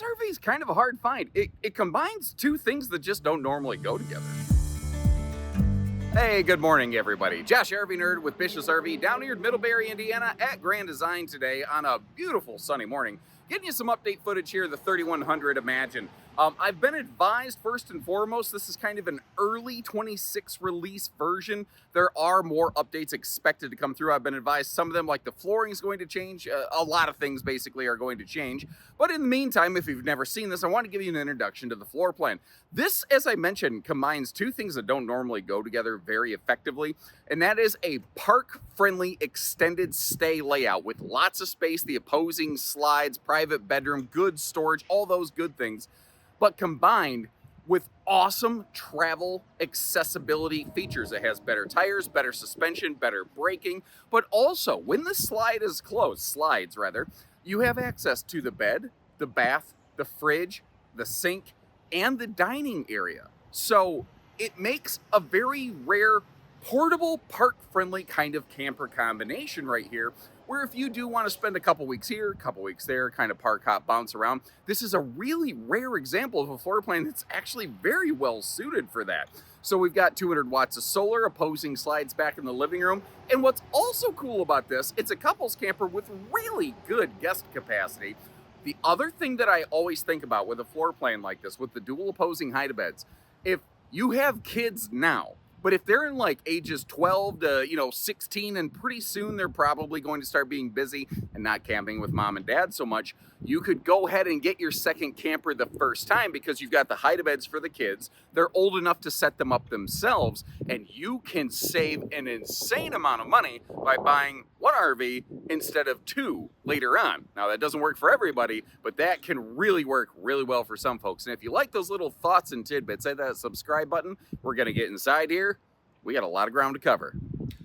RV is kind of a hard find. It combines two things that just don't normally go together. Hey, good morning, everybody. Josh RV Nerd with Bish's RV down here in Middlebury, Indiana at Grand Design today on a beautiful sunny morning. Getting you some update footage here of the 3100 Imagine. I've been advised, first and foremost, this is kind of an early 26 release version. There are more updates expected to come through. I've been advised some of them, like the flooring is going to change. A lot of things basically are going to change. But in the meantime, if you've never seen this, I want to give you an introduction to the floor plan. This, as I mentioned, combines two things that don't normally go together very effectively, and that is a park-friendly extended stay layout with lots of space, the opposing slides, private bedroom, good storage, all those good things, but combined with awesome travel accessibility features. It has better tires, better suspension, better braking, but also when the slides rather, you have access to the bed, the bath, the fridge, the sink, and the dining area. So it makes a very rare portable park-friendly kind of camper combination right here, where if you do want to spend a couple weeks here, a couple weeks there, kind of park hop, bounce around, this is a really rare example of a floor plan that's actually very well suited for that. So we've got 200 watts of solar, opposing slides back in the living room. And what's also cool about this, it's a couples camper with really good guest capacity. The other thing that I always think about with a floor plan like this, with the dual opposing hide-a-beds, if you have kids now, but if they're in like ages 12 to 16, and pretty soon they're probably going to start being busy and not camping with mom and dad so much, you could go ahead and get your second camper the first time because you've got the hide-a-beds for the kids. They're old enough to set them up themselves, and you can save an insane amount of money by buying one RV instead of two later on. Now, that doesn't work for everybody, but that can really work really well for some folks. And if you like those little thoughts and tidbits, hit that subscribe button. We're going to get inside here. We got a lot of ground to cover.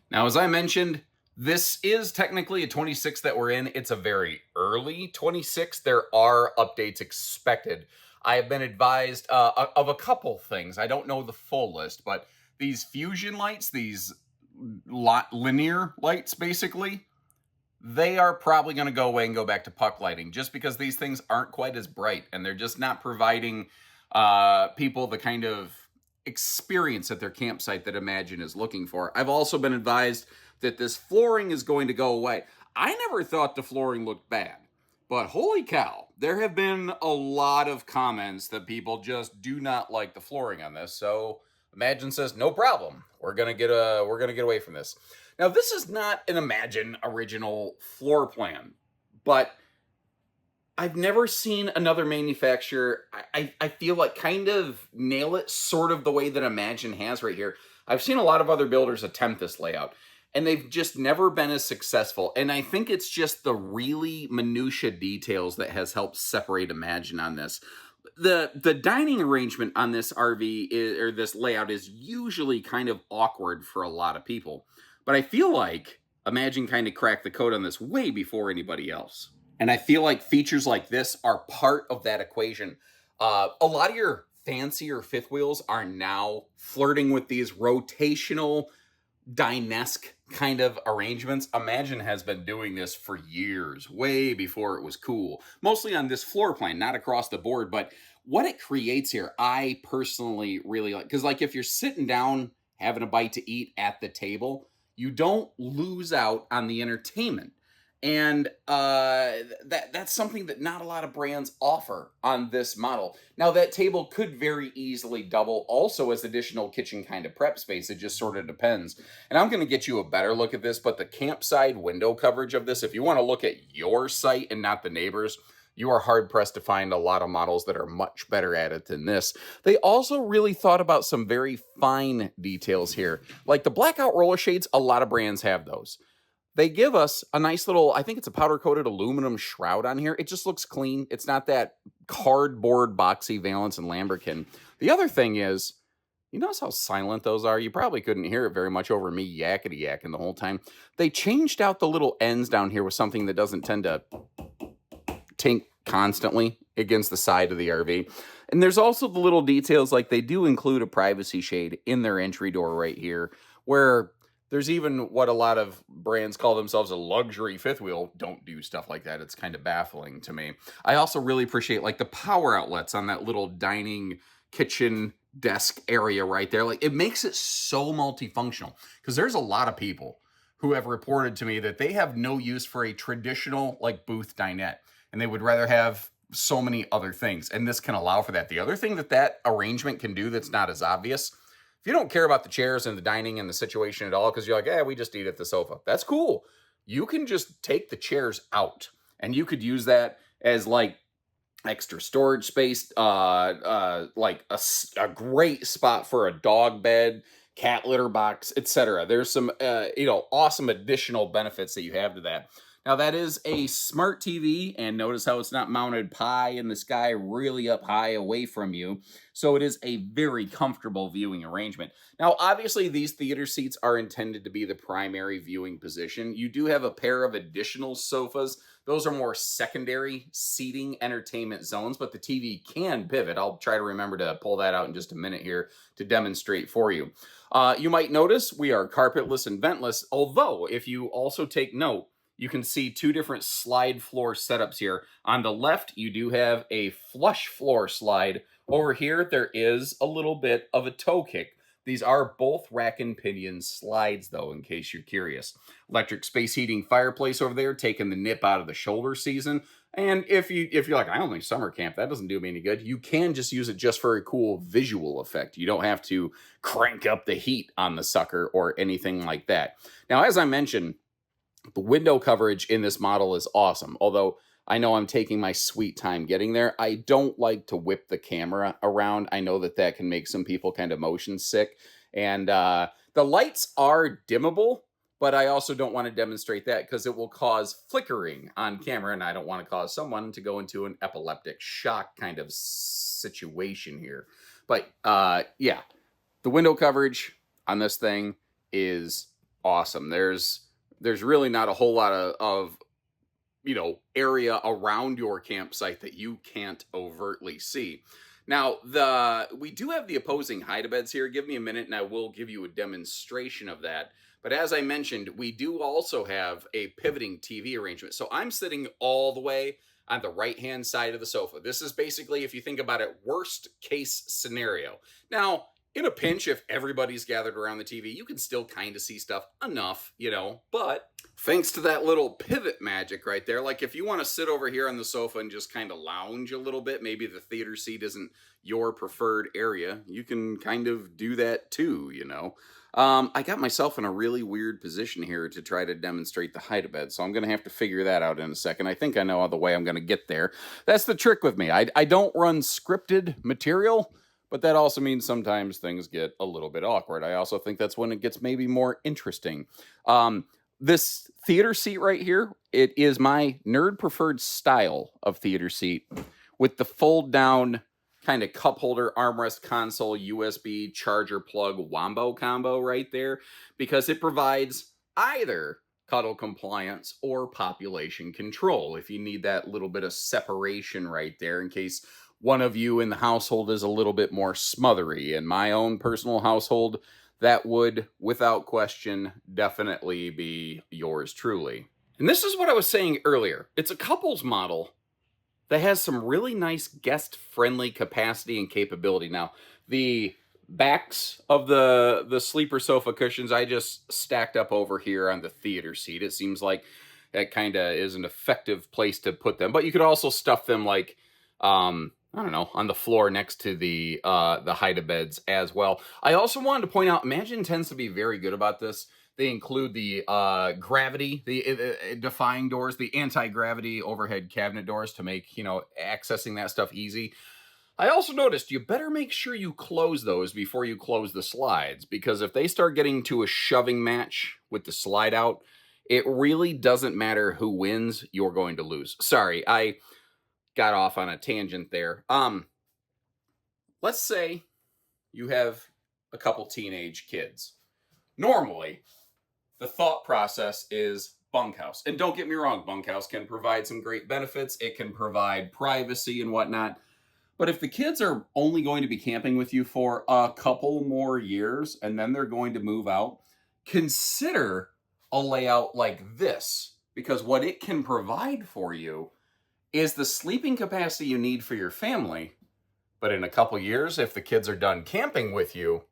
Now, as I mentioned, this is technically a 26 that we're in. It's a very early 26. There are updates expected. I have been advised of a couple things. I don't know the full list, but these fusion lights, these linear lights basically, they are probably going to go away and go back to puck lighting just because these things aren't quite as bright and they're just not providing people the kind of experience at their campsite that Imagine is looking for. I've also been advised that this flooring is going to go away. I never thought the flooring looked bad, but holy cow, there have been a lot of comments that people just do not like the flooring on this. So Imagine says, no problem. We're gonna get away from this. Now, this is not an Imagine original floor plan, but I've never seen another manufacturer, I feel like, kind of nail it sort of the way that Imagine has right here. I've seen a lot of other builders attempt this layout, and they've just never been as successful. And I think it's just the really minutia details that has helped separate Imagine on this. The dining arrangement on this RV or this layout is usually kind of awkward for a lot of people. But I feel like Imagine kind of cracked the code on this way before anybody else. And I feel like features like this are part of that equation. A lot of your fancier fifth wheels are now flirting with these rotational, Dinesque kind of arrangements. Imagine has been doing this for years, way before it was cool. Mostly on this floor plan, not across the board. But what it creates here, I personally really like. Because like if you're sitting down, having a bite to eat at the table, you don't lose out on the entertainment. And that's something that not a lot of brands offer on this model. Now, that table could very easily double also as additional kitchen kind of prep space. It just sort of depends. And I'm going to get you a better look at this, but the campsite window coverage of this, if you want to look at your site and not the neighbors, you are hard-pressed to find a lot of models that are much better at it than this. They also really thought about some very fine details here. Like the blackout roller shades, a lot of brands have those. They give us a nice little, I think it's a powder-coated aluminum shroud on here. It just looks clean. It's not that cardboard boxy Valance and Lamborghini. The other thing is, you notice how silent those are? You probably couldn't hear it very much over me yakety-yakking the whole time. They changed out the little ends down here with something that doesn't tend to tink constantly against the side of the RV. And there's also the little details, like they do include a privacy shade in their entry door right here, where There's even what a lot of brands call themselves a luxury fifth wheel. Don't do stuff like that. It's kind of baffling to me. I also really appreciate like the power outlets on that little dining kitchen desk area right there. Like it makes it so multifunctional because there's a lot of people who have reported to me that they have no use for a traditional like booth dinette and they would rather have so many other things. And this can allow for that. The other thing that that arrangement can do that's not as obvious, if you don't care about the chairs and the dining and the situation at all, because you're like, we just eat at the sofa. That's cool. You can just take the chairs out and you could use that as like extra storage space, like a great spot for a dog bed, cat litter box, etc. There's some, awesome additional benefits that you have to that. Now that is a smart TV, and notice how it's not mounted pie in the sky really up high away from you. So it is a very comfortable viewing arrangement. Now, obviously these theater seats are intended to be the primary viewing position. You do have a pair of additional sofas. Those are more secondary seating entertainment zones, but the TV can pivot. I'll try to remember to pull that out in just a minute here to demonstrate for you. You might notice we are carpetless and ventless, although if you also take note, you can see two different slide floor setups here. On the left, you do have a flush floor slide. Over here, there is a little bit of a toe kick. These are both rack and pinion slides, though, in case you're curious. Electric space heating fireplace over there, taking the nip out of the shoulder season. And if you're like, I only summer camp, that doesn't do me any good, you can just use it just for a cool visual effect. You don't have to crank up the heat on the sucker or anything like that. Now, as I mentioned, the window coverage in this model is awesome, although I know I'm taking my sweet time getting there. I don't like to whip the camera around. I know that that can make some people kind of motion sick. And the lights are dimmable, but I also don't want to demonstrate that because it will cause flickering on camera, and I don't want to cause someone to go into an epileptic shock kind of situation here. But yeah, the window coverage on this thing is awesome. There's really not a whole lot of area around your campsite that you can't overtly see. Now, we do have the opposing hide-a-beds here. Give me a minute and I will give you a demonstration of that. But as I mentioned, we do also have a pivoting TV arrangement. So I'm sitting all the way on the right-hand side of the sofa. This is basically, if you think about it, worst case scenario. Now, in a pinch, if everybody's gathered around the TV, you can still kind of see stuff enough, but thanks to that little pivot magic right there, like if you want to sit over here on the sofa and just kind of lounge a little bit, maybe the theater seat isn't your preferred area, you can kind of do that too, I got myself in a really weird position here to try to demonstrate the hide-a-bed, so I'm going to have to figure that out in a second. I think I know the way I'm going to get there. That's the trick with me. I don't run scripted material, but that also means sometimes things get a little bit awkward. I also think that's when it gets maybe more interesting. This theater seat right here, it is my nerd preferred style of theater seat with the fold down kind of cup holder, armrest, console, USB, charger plug, wombo combo right there, because it provides either cuddle compliance or population control if you need that little bit of separation right there in case one of you in the household is a little bit more smothery. In my own personal household, that would, without question, definitely be yours truly. And this is what I was saying earlier. It's a couples model that has some really nice guest-friendly capacity and capability. Now, the backs of the sleeper sofa cushions I just stacked up over here on the theater seat. It seems like that kind of is an effective place to put them. But you could also stuff them like I don't know, on the floor next to the hide-a-beds as well. I also wanted to point out, Imagine tends to be very good about this. They include the gravity, the defying doors, the anti-gravity overhead cabinet doors to make, accessing that stuff easy. I also noticed you better make sure you close those before you close the slides, because if they start getting to a shoving match with the slide out, it really doesn't matter who wins, you're going to lose. Sorry, I got off on a tangent there. Let's say you have a couple teenage kids. Normally, the thought process is bunkhouse. And don't get me wrong, bunkhouse can provide some great benefits. It can provide privacy and whatnot. But if the kids are only going to be camping with you for a couple more years and then they're going to move out, consider a layout like this, because what it can provide for you is the sleeping capacity you need for your family. But in a couple years, if the kids are done camping with you,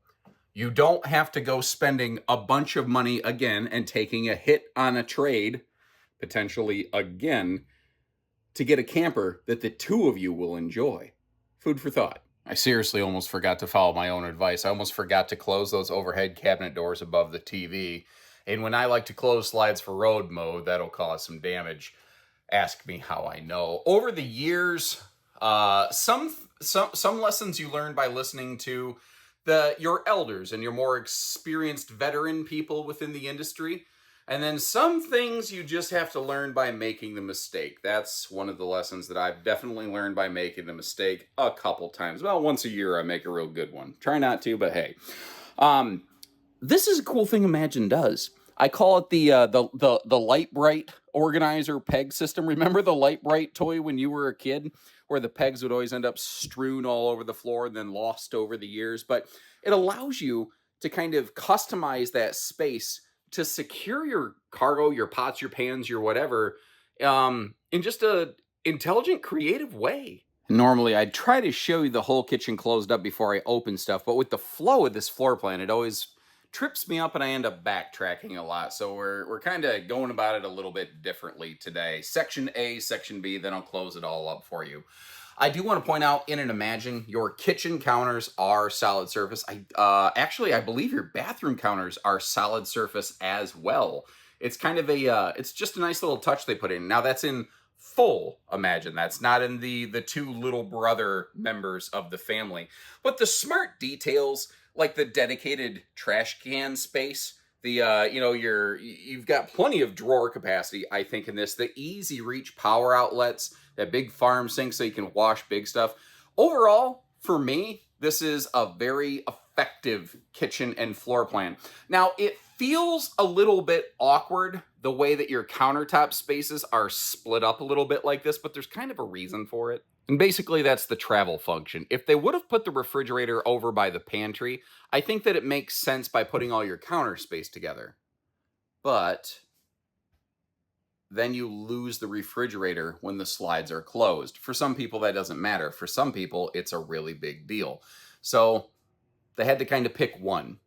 you don't have to go spending a bunch of money again and taking a hit on a trade, potentially again, to get a camper that the two of you will enjoy. Food for thought. I seriously almost forgot to follow my own advice. I almost forgot to close those overhead cabinet doors above the TV. And when I like to close slides for road mode, that'll cause some damage. Ask me how I know. Over the years, some lessons you learn by listening to your elders and your more experienced veteran people within the industry. And then some things you just have to learn by making the mistake. That's one of the lessons that I've definitely learned by making the mistake a couple times. Well, once a year I make a real good one. Try not to, but hey. This is a cool thing Imagine does. I call it the Light Bright organizer peg system. Remember the Light Bright toy when you were a kid, where the pegs would always end up strewn all over the floor and then lost over the years? But it allows you to kind of customize that space to secure your cargo, your pots, your pans, your whatever, in just a intelligent, creative way. Normally, I'd try to show you the whole kitchen closed up before I open stuff, but with the flow of this floor plan, it always trips me up and I end up backtracking a lot. So we're kind of going about it a little bit differently today. Section A, Section B, then I'll close it all up for you. I do want to point out, in an Imagine, your kitchen counters are solid surface. Actually, I believe your bathroom counters are solid surface as well. It's kind of it's just a nice little touch they put in. Now that's in full Imagine. That's not in the two little brother members of the family. But the smart details, like the dedicated trash can space, you've got plenty of drawer capacity, I think, in this. The easy reach power outlets, that big farm sink so you can wash big stuff. Overall, for me, this is a very effective kitchen and floor plan. Now, it feels a little bit awkward the way that your countertop spaces are split up a little bit like this, but there's kind of a reason for it. And basically, that's the travel function. If they would have put the refrigerator over by the pantry, I think that it makes sense by putting all your counter space together. But then you lose the refrigerator when the slides are closed. For some people, that doesn't matter. For some people, it's a really big deal. So they had to kind of pick one.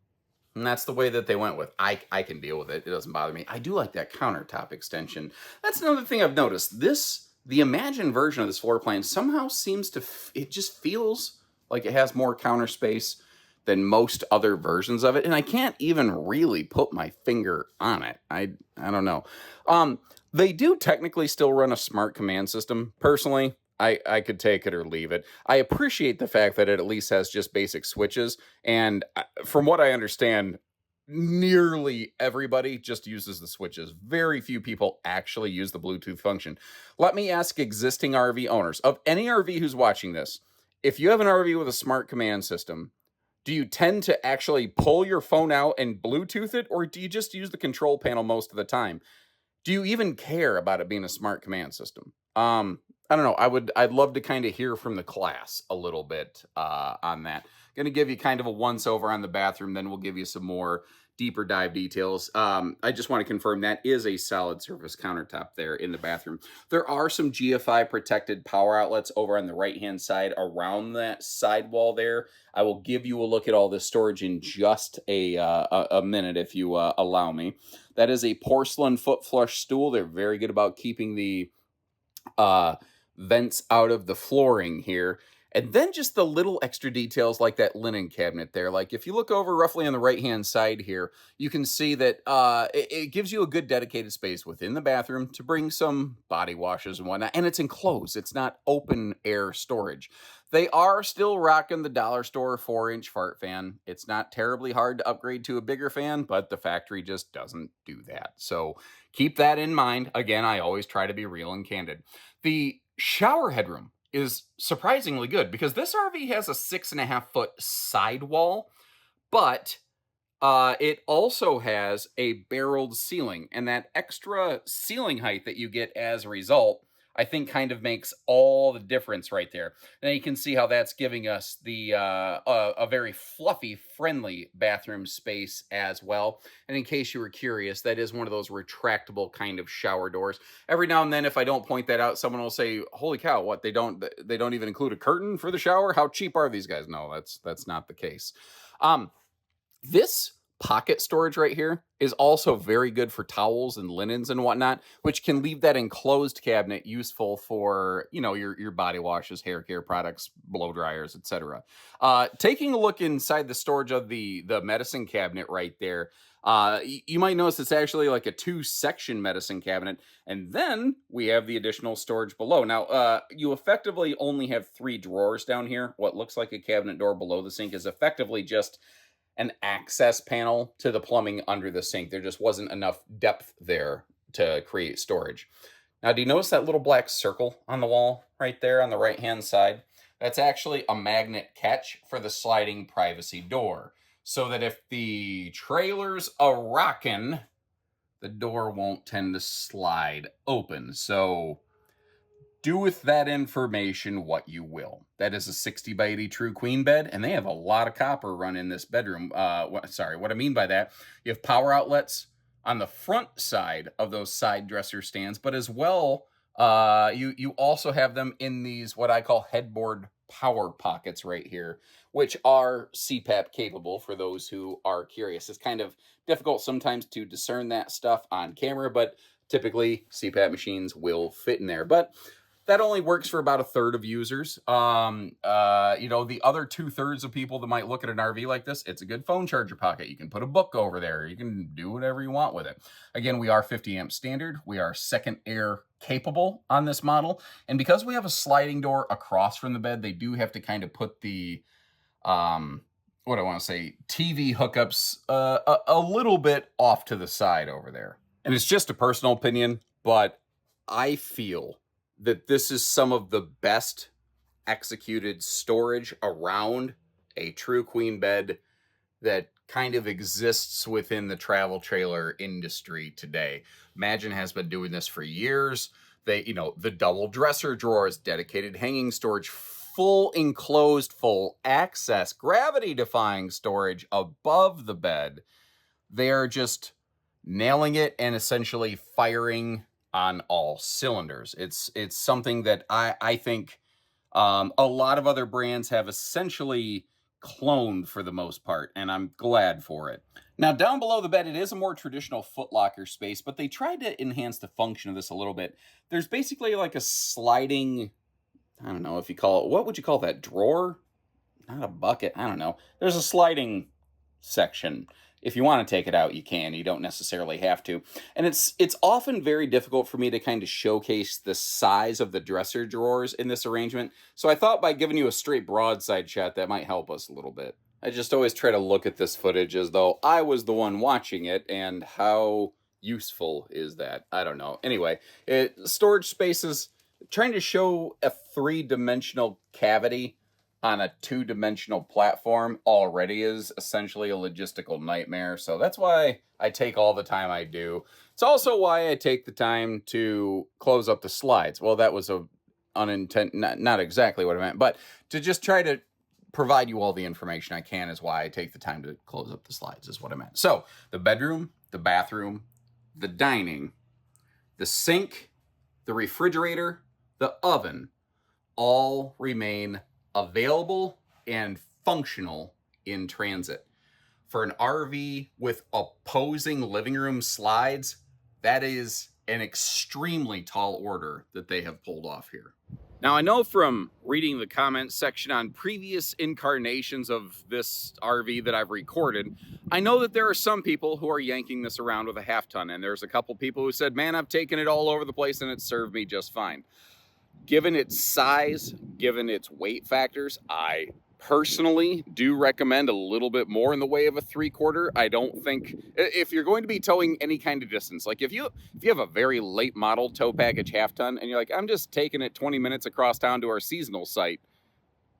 And that's the way that they went with. I can deal with it. It doesn't bother me. I do like that countertop extension. That's another thing I've noticed. The Imagine version of this floor plan somehow seems to, it just feels like it has more counter space than most other versions of it. And I can't even really put my finger on it. I don't know. They do technically still run a smart command system. Personally, I could take it or leave it. I appreciate the fact that it at least has just basic switches. And from what I understand, nearly everybody just uses the switches. Very few people actually use the Bluetooth function. Let me ask existing RV owners, of any RV who's watching this, if you have an RV with a smart command system, do you tend to actually pull your phone out and Bluetooth it, or do you just use the control panel most of the time? Do you even care about it being a smart command system? I don't know. I'd love to kind of hear from the class a little bit on that. Going to give you kind of a once over on the bathroom, then we'll give you some more deeper dive details. I just want to confirm that is a solid surface countertop there in the bathroom. There are some GFI protected power outlets over on the right-hand side around that sidewall there. I will give you a look at all this storage in just a minute if you allow me. That is a porcelain foot flush stool. They're very good about keeping the vents out of the flooring here. And then just the little extra details like that linen cabinet there. Like if you look over roughly on the right-hand side here, you can see that it gives you a good dedicated space within the bathroom to bring some body washes and whatnot. And it's enclosed. It's not open air storage. They are still rocking the dollar store 4-inch fart fan. It's not terribly hard to upgrade to a bigger fan, but the factory just doesn't do that. So keep that in mind. Again, I always try to be real and candid. The shower headroom is surprisingly good because this RV has a 6.5-foot sidewall, but it also has a barreled ceiling, and that extra ceiling height that you get as a result, I think kind of makes all the difference right there. Now you can see how that's giving us the a very fluffy, friendly bathroom space as well. And in case you were curious, that is one of those retractable kind of shower doors. Every now and then, if I don't point that out, someone will say, "Holy cow! What they don't even include a curtain for the shower? How cheap are these guys?" No, that's not the case. This pocket storage right here is also very good for towels and linens and whatnot, which can leave that enclosed cabinet useful for, you know, your body washes, hair care products, blow dryers, etc. Taking a look inside the storage of the medicine cabinet right there, you might notice it's actually like a 2-section medicine cabinet, and then we have the additional storage below. Now, you effectively only have 3 drawers down here. What looks like a cabinet door below the sink is effectively just an access panel to the plumbing under the sink. There just wasn't enough depth there to create storage. Now, do you notice that little black circle on the wall right there on the right-hand side? That's actually a magnet catch for the sliding privacy door, so that if the trailer's a-rockin', the door won't tend to slide open. So do with that information what you will. That is a 60 by 80 true queen bed, and they have a lot of copper run in this bedroom. What I mean by that, you have power outlets on the front side of those side dresser stands, but as well, you also have them in these what I call headboard power pockets right here, which are CPAP capable for those who are curious. It's kind of difficult sometimes to discern that stuff on camera, but typically CPAP machines will fit in there. But that only works for about 1/3 of users. You know, the other 2/3 of people that might look at an RV like this, it's a good phone charger pocket. You can put a book over there. You can do whatever you want with it. Again, we are 50 amp standard. We are second air capable on this model. And because we have a sliding door across from the bed, they do have to kind of put the, what I want to say, TV hookups a little bit off to the side over there. And it's just a personal opinion, but I feel that this is some of the best executed storage around a true queen bed that kind of exists within the travel trailer industry today. Imagine has been doing this for years. They, you know, the double dresser drawers, dedicated hanging storage, full enclosed, full access, gravity defying storage above the bed. They're just nailing it and essentially firing on all cylinders. It's something that I think a lot of other brands have essentially cloned for the most part, and I'm glad for it. Now, down below the bed, it is a more traditional footlocker space, but they tried to enhance the function of this a little bit. There's basically like a sliding, I don't know if you call it, what would you call that, drawer? Not a bucket, I don't know. There's a sliding section. If you want to take it out, you can. You don't necessarily have to. And it's often very difficult for me to kind of showcase the size of the dresser drawers in this arrangement. So I thought by giving you a straight broadside shot, that might help us a little bit. I just always try to look at this footage as though I was the one watching it, and how useful is that? I don't know. Anyway, storage spaces, trying to show a 3-dimensional cavity on a 2-dimensional platform already is essentially a logistical nightmare. So that's why I take all the time I do. It's also why I take the time to close up the slides. Well, that was not exactly what I meant, but to just try to provide you all the information I can is why I take the time to close up the slides, is what I meant. So the bedroom, the bathroom, the dining, the sink, the refrigerator, the oven, all remain available and functional in transit. For an RV with opposing living room slides, that is an extremely tall order that they have pulled off here. Now, I know from reading the comments section on previous incarnations of this RV that I've recorded, I know that there are some people who are yanking this around with a 1/2 ton, and there's a couple people who said, man, I've taken it all over the place and it served me just fine. Given its size, given its weight factors, I personally do recommend a little bit more in the way of a 3/4. I don't think, if you're going to be towing any kind of distance, like if you have a very late model tow package 1/2 ton and you're like, I'm just taking it 20 minutes across town to our seasonal site,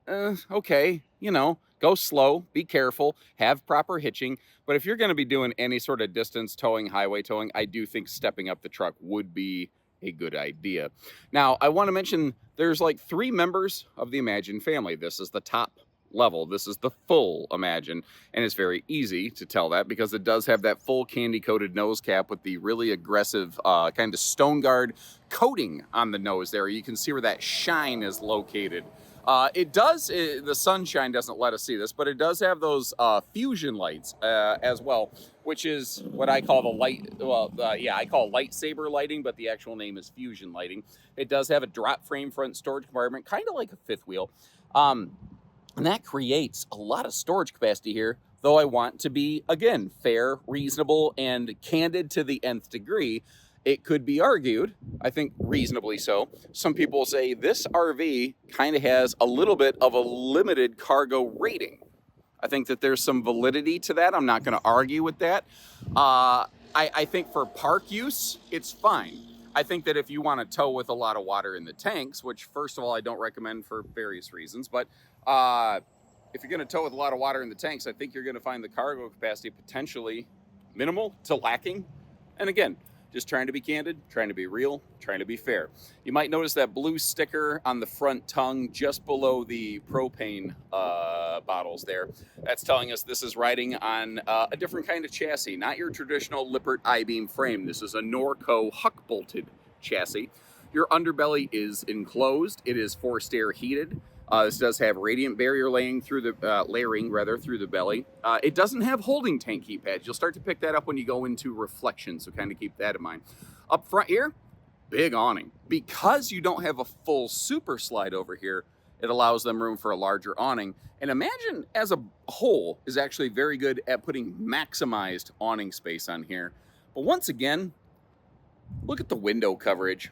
okay, you know, go slow, be careful, have proper hitching. But if you're going to be doing any sort of distance towing, highway towing, I do think stepping up the truck would be a good idea. Now, I want to mention there's like 3 members of the Imagine family. This is the top level. This is the full Imagine, and it's very easy to tell that because it does have that full candy-coated nose cap with the really aggressive kind of stone guard coating on the nose there. You can see where that shine is located. The sunshine doesn't let us see this, but it does have those fusion lights as well, which is what I call the light, I call lightsaber lighting, but the actual name is fusion lighting. It does have a drop frame front storage compartment, kind of like a fifth wheel. And that creates a lot of storage capacity here, though I want to be, again, fair, reasonable, and candid to the nth degree. It could be argued, I think reasonably so, some people say this RV kind of has a little bit of a limited cargo rating. I think that there's some validity to that. I'm not going to argue with that. I think for park use, it's fine. I think that if you want to tow with a lot of water in the tanks, which first of all, I don't recommend for various reasons, but if you're going to tow with a lot of water in the tanks, I think you're going to find the cargo capacity potentially minimal to lacking. And again, just trying to be candid, trying to be real, trying to be fair. You might notice that blue sticker on the front tongue just below the propane bottles there. That's telling us this is riding on a different kind of chassis, not your traditional Lippert I-beam frame. This is a Norco huck-bolted chassis. Your underbelly is enclosed. It is forced air heated. This does have radiant barrier layering through the belly. It doesn't have holding tank heat pads. You'll start to pick that up when you go into reflection, so kind of keep that in mind. Up front here, big awning. Because you don't have a full super slide over here, it allows them room for a larger awning. And Imagine as a whole is actually very good at putting maximized awning space on here. But once again, look at the window coverage.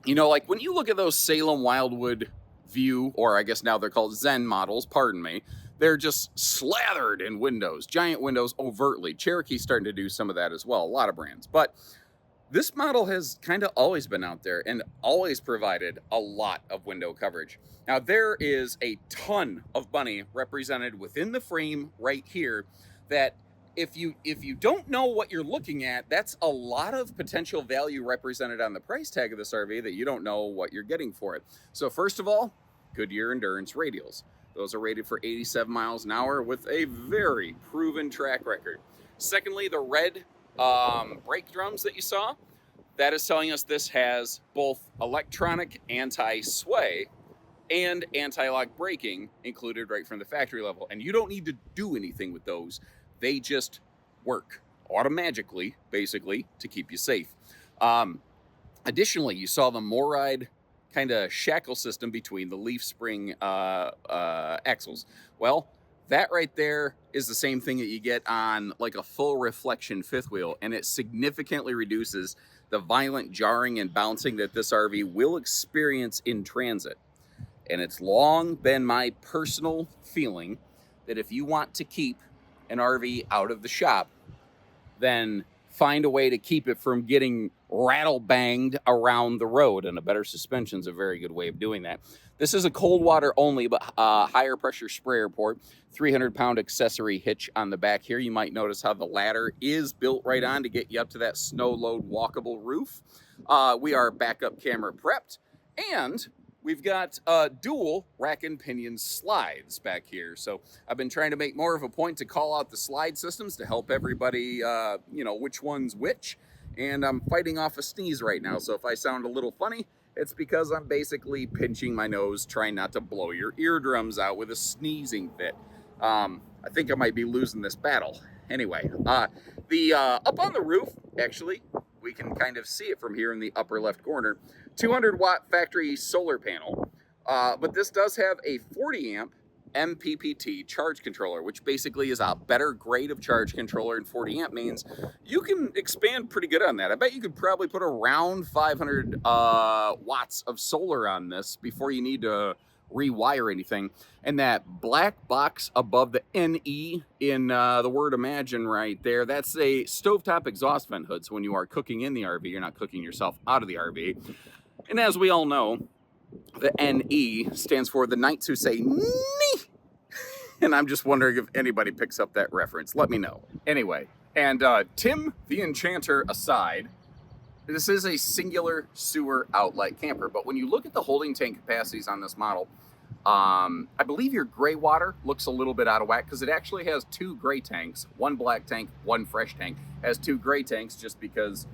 You know, like when you look at those Salem Wildwood View, or I guess now they're called Zen models, pardon me, they're just slathered in windows, giant windows overtly. Cherokee's starting to do some of that as well, a lot of brands. But this model has kind of always been out there and always provided a lot of window coverage. Now there is a ton of money represented within the frame right here that if you don't know what you're looking at, that's a lot of potential value represented on the price tag of this RV that you don't know what you're getting for it. So first of all, Goodyear Endurance radials. Those are rated for 87 miles an hour with a very proven track record. Secondly, the red brake drums that you saw, that is telling us this has both electronic anti-sway and anti-lock braking included right from the factory level. And you don't need to do anything with those. They just work automatically, basically, to keep you safe. Additionally, you saw the MORryde kind of shackle system between the leaf spring axles. Well, that right there is the same thing that you get on like a full reflection fifth wheel, and it significantly reduces the violent jarring and bouncing that this RV will experience in transit. And it's long been my personal feeling that if you want to keep an RV out of the shop, then find a way to keep it from getting rattle banged around the road, and a better suspension is a very good way of doing that. This is a cold water only, but higher pressure sprayer port, 300-pound accessory hitch on the back here. You might notice how the ladder is built right on to get you up to that snow load walkable roof. We are backup camera prepped, and we've got dual rack and pinion slides back here. So I've been trying to make more of a point to call out the slide systems to help everybody, which one's which. And I'm fighting off a sneeze right now. So if I sound a little funny, it's because I'm basically pinching my nose, trying not to blow your eardrums out with a sneezing fit. I think I might be losing this battle. Anyway, up on the roof, actually, we can kind of see it from here in the upper left corner. 200-watt factory solar panel, but this does have a 40-amp MPPT charge controller, which basically is a better grade of charge controller, and 40 amp means you can expand pretty good on that. I bet you could probably put around 500 watts of solar on this before you need to rewire anything. And that black box above the NE in the word Imagine right there, that's a stovetop exhaust vent hood. So when you are cooking in the RV, you're not cooking yourself out of the RV. And as we all know, the NE stands for the Knights Who Say Nee. And I'm just wondering if anybody picks up that reference. Let me know. Anyway, and Tim the Enchanter aside, This is a singular sewer outlet camper, but when you look at the holding tank capacities on this model, I believe your gray water looks a little bit out of whack because it actually has two gray tanks, one black tank, one fresh tank. It has two gray tanks just because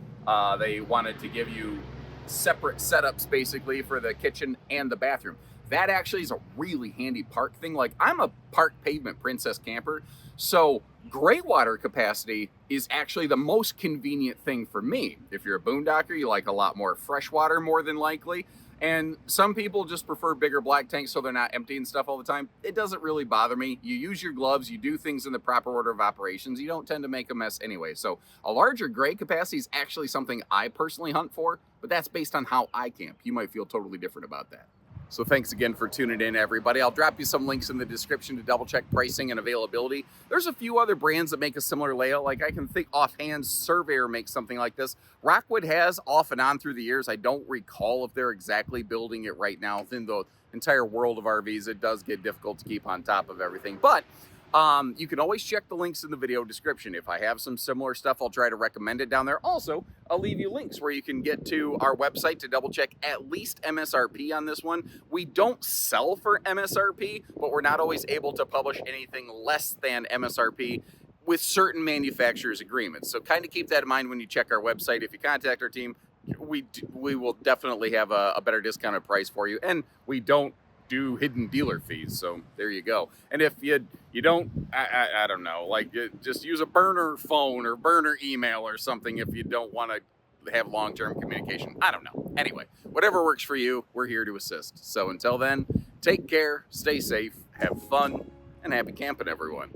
they wanted to give you separate setups basically for the kitchen and the bathroom. That actually is a really handy park thing. Like, I'm a park pavement princess camper, so gray water capacity is actually the most convenient thing for me. If you're a boondocker, you like a lot more fresh water more than likely. And some people just prefer bigger black tanks so they're not emptying stuff all the time. It doesn't really bother me. You use your gloves, you do things in the proper order of operations. You don't tend to make a mess anyway. So a larger gray capacity is actually something I personally hunt for, but that's based on how I camp. You might feel totally different about that. So thanks again for tuning in, everybody. I'll drop you some links in the description to double check pricing and availability. There's a few other brands that make a similar layout. Like, I can think offhand, Surveyor makes something like this. Rockwood has off and on through the years. I don't recall if they're exactly building it right now. Within the entire world of RVs, it does get difficult to keep on top of everything. But you can always check the links in the video description. If I have some similar stuff, I'll try to recommend it down there. Also, I'll leave you links where you can get to our website to double check at least MSRP on this one. We don't sell for MSRP, but we're not always able to publish anything less than MSRP with certain manufacturers' agreements. So kind of keep that in mind when you check our website. If you contact our team, we will definitely have a better discounted price for you. And we don't do hidden dealer fees, so there you go. And if you don't, I don't know, like, just use a burner phone or burner email or something if you don't want to have long-term communication. I don't know. Anyway, whatever works for you, we're here to assist. So until then, take care, stay safe, have fun, and happy camping, everyone.